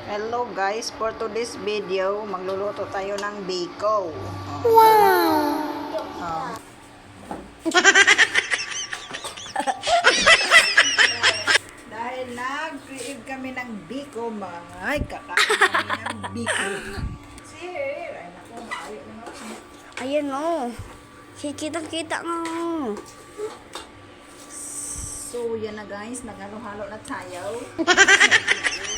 Hello guys, for today's video, magluluto tayo ng biko. Wow! Dahil nag-create kami ng biko, ay kakain kami ng biko. Sir, ay naku, maayo naman. Ayan o. Kitang-kita nga. So, yan na guys, naghalo-halo na tayo.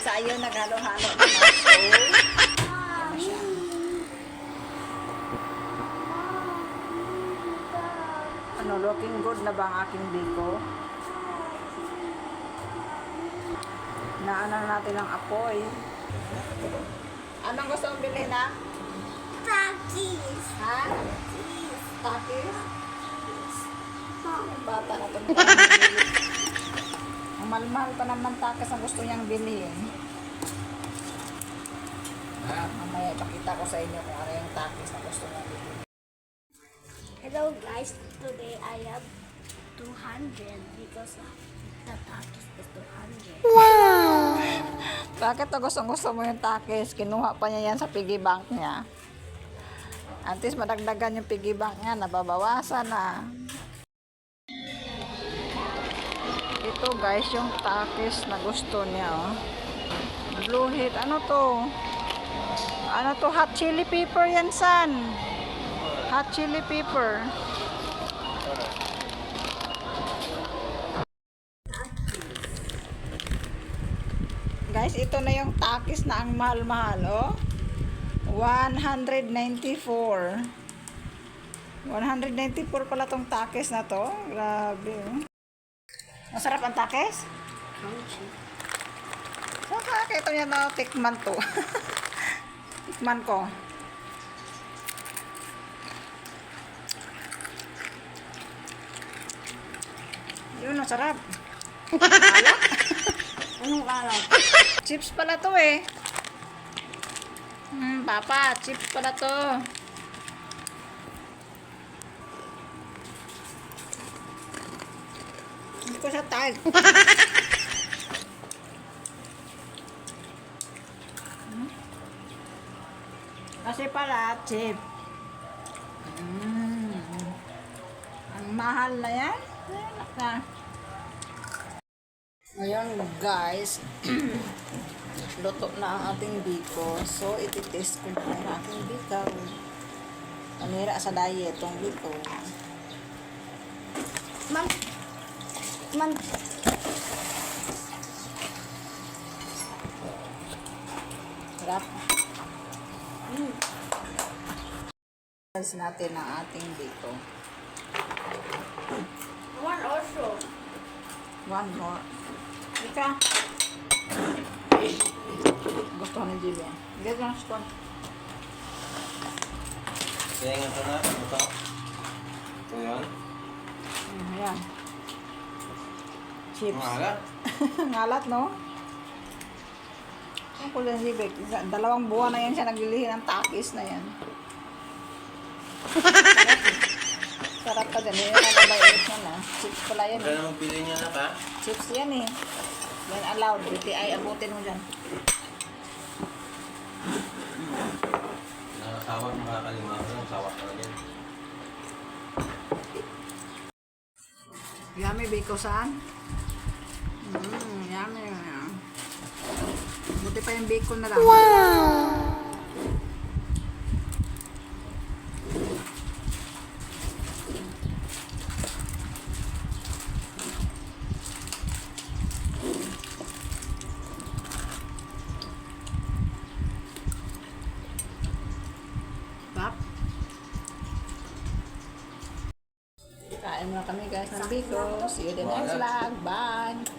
Tayo naghalo-halo na. So, yan na siya. Ano, looking good na ba ang aking biko? Naanan natin ang apoy. Anong gusto mong bilhin na? Takis. Ha? Takis? Bata na ito. Ang mahal pa naman takis ang gusto niyang bilhin. Mamaya ipakita ko sa inyo kung ano yung takis na gusto niyang bilhin. Hello guys, today I have 200 because the takis is 200. Wow! Bakit to gusto mo yung takis? Kinuha pa niya yan sa piggy bank niya. Antes madagdagan yung piggy bank niya, nababawasan na. Ito guys, yung takis na gusto niya, oh. Blue heat. Ano to? Ano to? Hot chili pepper yan, san? Hot chili pepper. Guys, ito na yung takis na ang mahal-mahal, oh. 194. 194 pala tong takis na to. Grabe, oh. Masarap ang takis? Saka ito niya na tikman to. Tikman ko. Yun, masarap. Alak? Anong alam? Chips pala to eh. Papa, chips pala to. Hindi ko siya tag. Kasi pala, chip. Ang mahal na yan. Ngayon guys, luto na ang ating biko. So, iti-test ko na ang ating biko. Panira sa diet tong biko. Man. Sarap. Test natin ang ating biko. One also. One more. Ika. Gusto ko ng Julia. Get lang spoon. Kaya nga ito na, ito. Ito yun. Ayan. Chips. Mahalat. Ngalat, no? Ang kulay si Beck. 2 buwan na yan siya naglilihi ng takis na yan. Sarap pa din. Yan ang nabailit niya na. Chips pala yan. Huwag ka na magpili niya na ka. Chips yan eh. Yan allowed. BTI, abutin mo dyan. Nakasawak, makakalimutan ko. Sawak ka na din. Yummy biko saan? Yummy. Buti pa yung bacon na lang. Wow! Pap. Kain muna kami guys ng biko. See you the next vlog. Bye!